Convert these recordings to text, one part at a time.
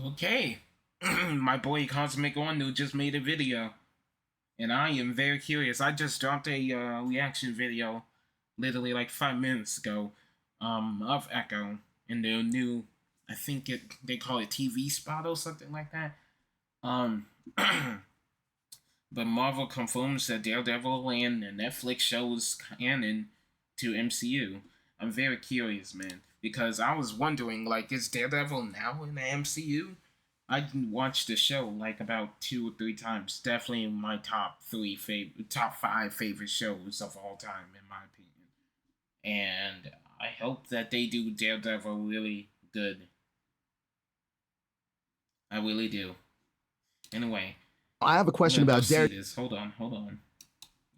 Okay, my boy Cosmic Ondo just made a video, and I am very curious. I just dropped a reaction video, literally like 5 minutes ago, of Echo and their new, I think they call it TV spot or something like that. Um, but Marvel confirms that Daredevil and the Netflix show is canon to MCU. I'm very curious, man, because I was wondering, like, is Daredevil now in the MCU? I watched the show like about 2 or 3 times. Definitely my top 5 favorite shows of all time, in my opinion. And I hope that they do Daredevil really good. I really do. Anyway, I have a question about Daredevil. Hold on.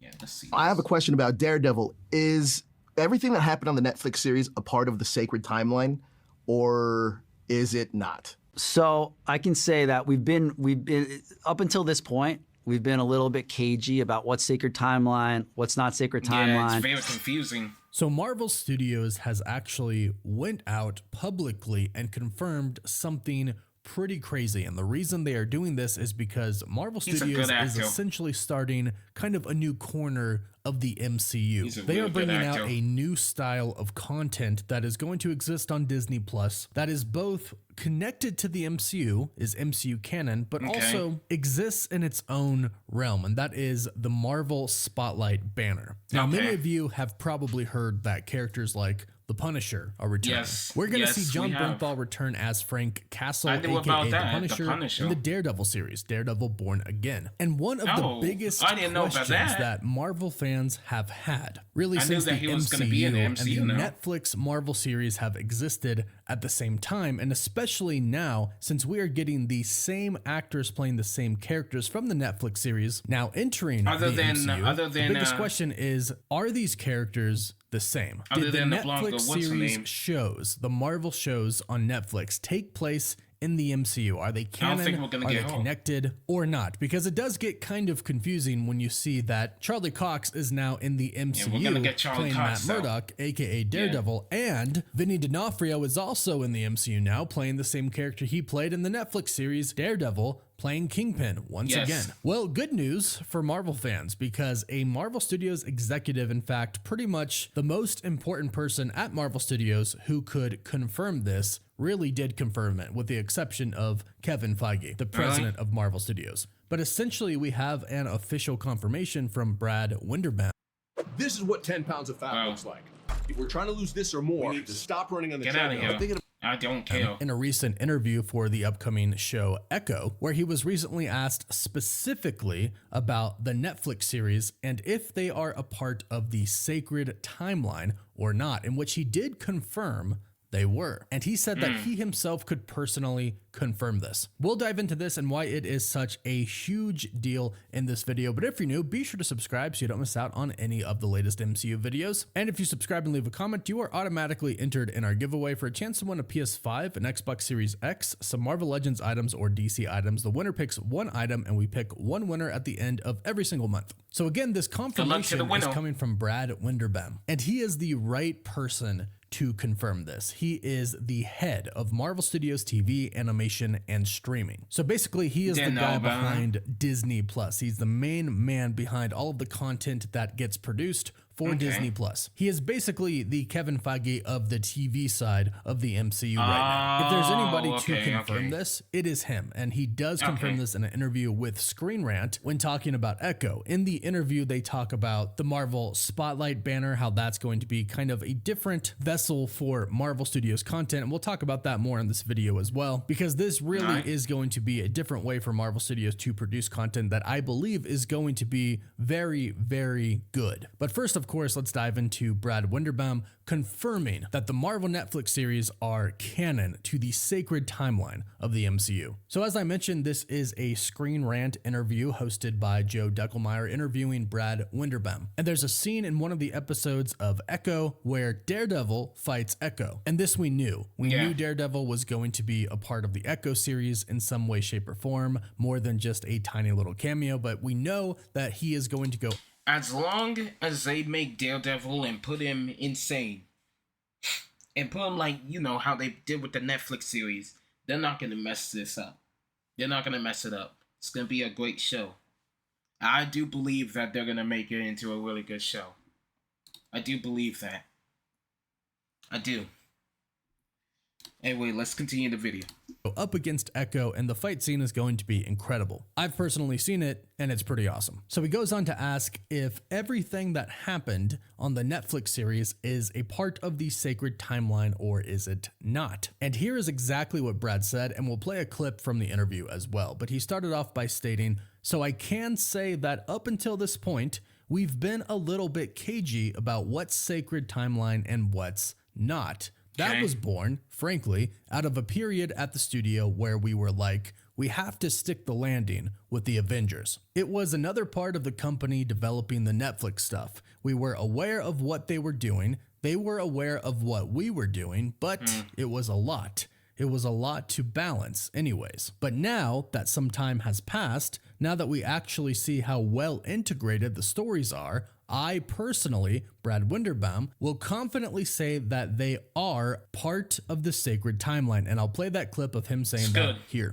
Yeah, let's see. I have a question about Daredevil. Is everything that happened on the Netflix series a part of the sacred timeline, or is it not? So I can say that we've been up until this point, we've been a little bit cagey about what's sacred timeline, what's not sacred timeline. Yeah, it's very confusing. So Marvel Studios has actually went out publicly and confirmed something pretty crazy. And the reason they are doing this is because Marvel Studios is essentially starting kind of a new corner of the MCU. They are bringing out a new style of content that is going to exist on Disney Plus that is both connected to the MCU, is MCU canon, but also exists in its own realm, and that is the Marvel Spotlight banner. Now, many of you have probably heard that characters like the Punisher are returning. We're going to see John Bernthal return as Frank Castle, aka the Punisher, in the Daredevil series, Daredevil Born Again. And one of the biggest questions that Marvel fans have had, really since the MCU and the Netflix Marvel series have existed at the same time, and especially now, since we are getting the same actors playing the same characters from the Netflix series now entering the MCU, the biggest question is, are these characters the same? Did the Netflix series shows, the Marvel shows on Netflix, take place in the MCU? Are they canon? Are they connected or not? Because it does get kind of confusing when you see that Charlie Cox is now in the MCU playing Matt Murdock, aka Daredevil, and Vinny D'Onofrio is also in the MCU now playing the same character he played in the Netflix series Daredevil, playing Kingpin once again. Well, good news for Marvel fans, because a Marvel Studios executive, in fact, pretty much the most important person at Marvel Studios who could confirm this, really did confirm it, with the exception of Kevin Feige, the president of Marvel Studios. But essentially, we have an official confirmation from Brad Winderbaum. This is what 10 pounds of fat looks like. If we're trying to lose this or more, we need to stop running on the treadmill. I don't care. In a recent interview for the upcoming show Echo, where he was recently asked specifically about the Netflix series and if they are a part of the sacred timeline or not, in which he did confirm they were. And he said that he himself could personally confirm this. We'll dive into this and why it is such a huge deal in this video. But if you're new, be sure to subscribe so you don't miss out on any of the latest MCU videos. And if you subscribe and leave a comment, you are automatically entered in our giveaway for a chance to win a PS5, an Xbox Series X, some Marvel Legends items or DC items. The winner picks one item and we pick one winner at the end of every single month. So again, this confirmation is coming from Brad Winderbaum, and he is the right person to confirm this. He is the head of Marvel Studios TV, animation, and streaming. So basically, he is the guy behind Disney Plus. He's the main man behind all of the content that gets produced for Disney Plus. He is basically the Kevin Feige of the TV side of the MCU right now. If there's anybody to confirm this, it is him. And he does confirm this in an interview with Screen Rant when talking about Echo. In the interview, they talk about the Marvel Spotlight banner, how that's going to be kind of a different vessel for Marvel Studios content. And we'll talk about that more in this video as well, because this really is going to be a different way for Marvel Studios to produce content that I believe is going to be very, very good. But first, of course, let's dive into Brad Winderbaum confirming that the Marvel Netflix series are canon to the sacred timeline of the MCU. So as I mentioned, this is a Screen Rant interview hosted by Joe Deckelmeyer interviewing Brad Winderbaum. And there's a scene in one of the episodes of Echo where Daredevil fights Echo. And this we knew. We knew Daredevil was going to be a part of the Echo series in some way, shape, or form, more than just a tiny little cameo, but we know that he is going to go. As long as they make Daredevil and put him insane, and put him like, you know, how they did with the Netflix series, They're not gonna mess this up. They're not gonna mess it up. It's gonna be a great show. I do believe that they're gonna make it into a really good show. I do believe that. I do. Anyway, let's continue the video. Up against Echo, and the fight scene is going to be incredible. I've personally seen it, and it's pretty awesome. So he goes on to ask if everything that happened on the Netflix series is a part of the sacred timeline, or is it not? And here is exactly what Brad said, and we'll play a clip from the interview as well. But he started off by stating, "So I can say that up until this point, we've been a little bit cagey about what's sacred timeline and what's not." That was born, frankly, out of a period at the studio where we were like, we have to stick the landing with the Avengers. It was another part of the company developing the Netflix stuff. We were aware of what they were doing. They were aware of what we were doing, but it was a lot. It was a lot to balance anyways. But now that some time has passed, now that we actually see how well integrated the stories are, I personally, Brad Winderbaum, will confidently say that they are part of the sacred timeline. And I'll play that clip of him saying that here.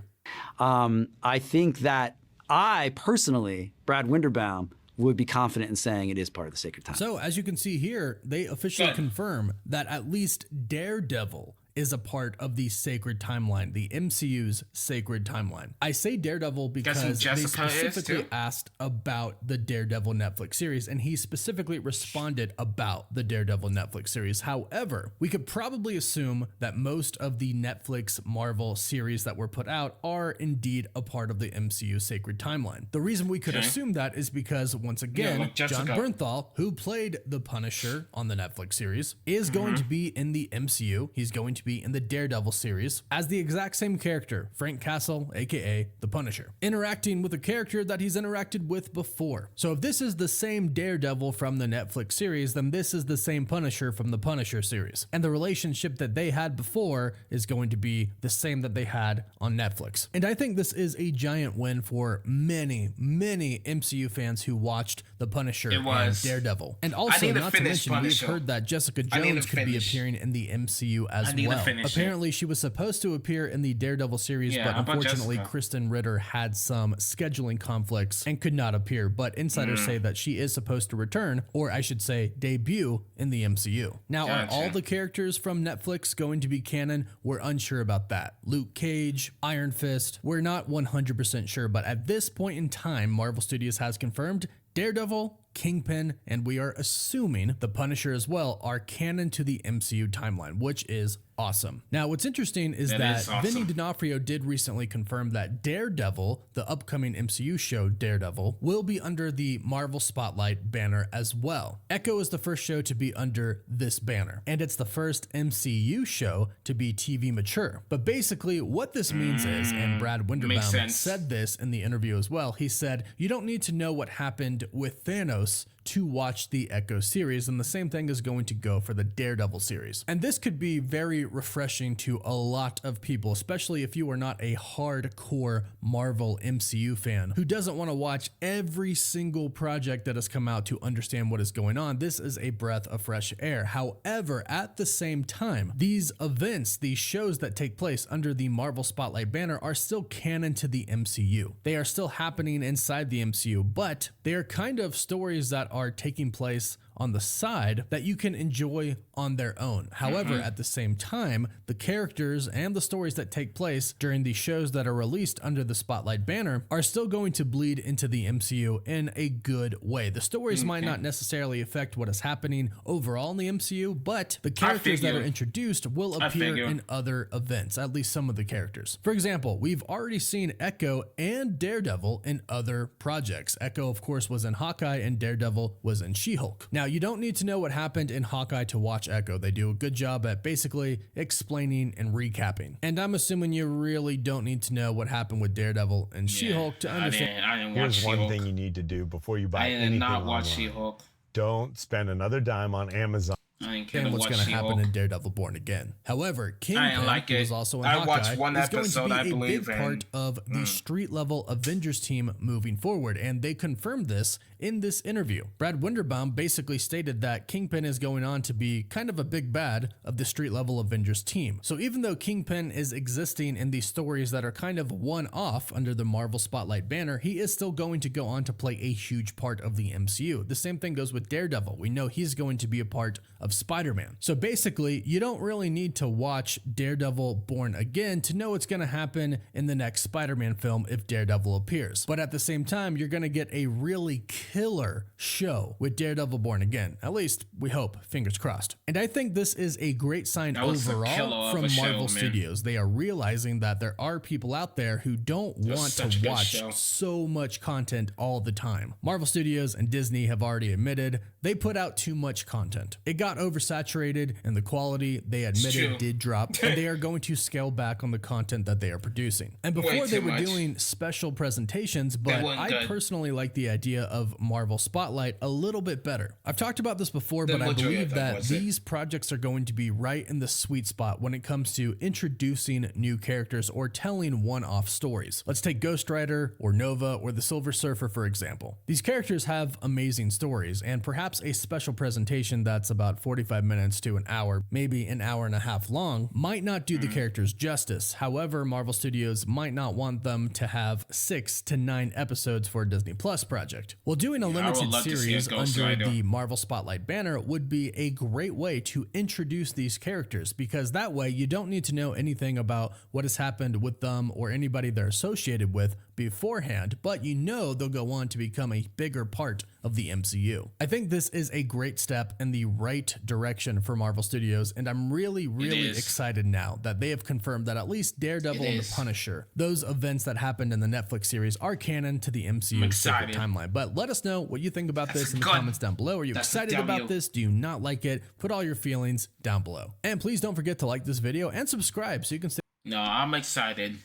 I think that I personally, Brad Winderbaum, would be confident in saying it is part of the sacred timeline. So as you can see here, they officially confirm that at least Daredevil is a part of the sacred timeline, the MCU's sacred timeline. I say Daredevil because they specifically asked about the Daredevil Netflix series, and he specifically responded about the Daredevil Netflix series. However, we could probably assume that most of the Netflix Marvel series that were put out are indeed a part of the MCU sacred timeline. The reason we could assume that is because, once again, John Bernthal, who played the Punisher on the Netflix series, is going to be in the MCU. He's going to be in the Daredevil series as the exact same character, Frank Castle, aka the Punisher, interacting with a character that he's interacted with before. So if this is the same Daredevil from the Netflix series, then this is the same Punisher from the Punisher series. And the relationship that they had before is going to be the same that they had on Netflix. And I think this is a giant win for many, many MCU fans who watched the Punisher and Daredevil. And also, not to mention, we've heard that Jessica Jones could be appearing in the MCU as well. Apparently, she was supposed to appear in the Daredevil series, but unfortunately, Kristen Ritter had some scheduling conflicts and could not appear. But insiders say that she is supposed to return, or I should say, debut in the MCU. Now, are all the characters from Netflix going to be canon? We're unsure about that. Luke Cage, Iron Fist, we're not 100% sure, but at this point in time, Marvel Studios has confirmed Daredevil, Kingpin, and we are assuming the Punisher as well are canon to the MCU timeline, which is awesome. Now, what's interesting is that Vinny D'Onofrio did recently confirm that Daredevil, the upcoming MCU show Daredevil, will be under the Marvel Spotlight banner as well. Echo is the first show to be under this banner, and it's the first MCU show to be TV mature. But basically, what this means is, and Brad Winderbaum said this in the interview as well, he said, you don't need to know what happened with Thanos to watch the Echo series, and the same thing is going to go for the Daredevil series. And this could be very refreshing to a lot of people, especially if you are not a hardcore Marvel MCU fan who doesn't want to watch every single project that has come out to understand what is going on. This is a breath of fresh air. However, at the same time, these events, these shows that take place under the Marvel Spotlight banner are still canon to the MCU. They are still happening inside the MCU, but they are kind of stories that are taking place on the side that you can enjoy on their own. However, at the same time, the characters and the stories that take place during the shows that are released under the Spotlight banner are still going to bleed into the MCU in a good way. The stories might not necessarily affect what is happening overall in the MCU, but the characters that are introduced will appear in other events, at least some of the characters. For example, we've already seen Echo and Daredevil in other projects. Echo, of course, was in Hawkeye, and Daredevil was in She-Hulk. Now, you don't need to know what happened in Hawkeye to watch Echo. They do a good job at basically explaining and recapping. And I'm assuming you really don't need to know what happened with Daredevil and She-Hulk to understand. I didn't watch She-Hulk. Here's one thing you need to do before you buy anything I did not watch online. She-Hulk. Don't spend another dime on Amazon. And what's going to happen in Daredevil Born Again. However, Kingpin, who was also in Hawkeye, watched one is going episode, to be a big part of the street-level Avengers team moving forward, and they confirmed this in this interview. Brad Winderbaum basically stated that Kingpin is going on to be kind of a big bad of the street level Avengers team. So even though Kingpin is existing in these stories that are kind of one-off under the Marvel Spotlight banner, he is still going to go on to play a huge part of the MCU. The same thing goes with Daredevil. We know he's going to be a part of Spider-Man. So basically, you don't really need to watch Daredevil Born Again to know what's going to happen in the next Spider-Man film if Daredevil appears. But at the same time, you're going to get a really killer show with Daredevil Born Again. At least we hope, fingers crossed. And I think this is a great sign overall from Marvel Studios. They are realizing that there are people out there who don't want to watch so much content all the time. Marvel Studios and Disney have already admitted they put out too much content. It got oversaturated and the quality, they admitted, did drop, and they are going to scale back on the content that they are producing. And before they were doing special presentations, but I personally like the idea of Marvel Spotlight a little bit better. I've talked about this before, but I believe that these projects are going to be right in the sweet spot when it comes to introducing new characters or telling one-off stories. Let's take Ghost Rider or Nova or the Silver Surfer, for example. These characters have amazing stories, and perhaps a special presentation that's about 45 minutes to an hour, maybe an hour and a half long, might not do the characters justice. However, Marvel Studios might not want them to have 6 to 9 episodes for a Disney Plus project. Well, doing a limited series under the Marvel Spotlight banner would be a great way to introduce these characters, because that way you don't need to know anything about what has happened with them or anybody they're associated with beforehand, but you know they'll go on to become a bigger part of the MCU. I think this is a great step in the right direction for Marvel Studios, and I'm really excited now that they have confirmed that at least Daredevil and the Punisher, those events that happened in the Netflix series, are canon to the MCU Secret Timeline. But let us know what you think about this in the comments down below. Are you excited about this? Do you not like it? Put all your feelings down below. And please don't forget to like this video and subscribe so you can stay. No, I'm excited.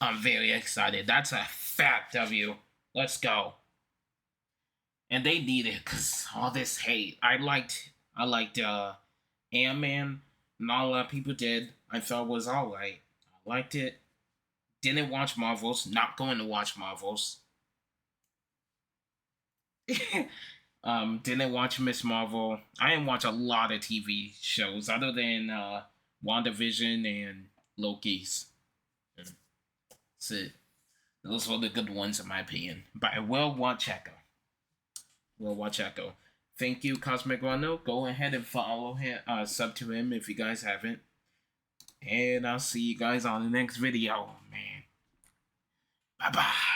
I'm very excited. That's a fat W. Let's go. And they need it, because all this hate. I liked Ant-Man. Not a lot of people did. I thought it was alright. I liked it. Didn't watch Marvels. Not going to watch Marvels. Didn't watch Miss Marvel. I didn't watch a lot of TV shows other than WandaVision and Loki's. That's it. Those were the good ones in my opinion. But I will watch Echo. Thank you, Cosmic Rondo. Go ahead and follow him, sub to him if you guys haven't. And I'll see you guys on the next video, man. Bye-bye.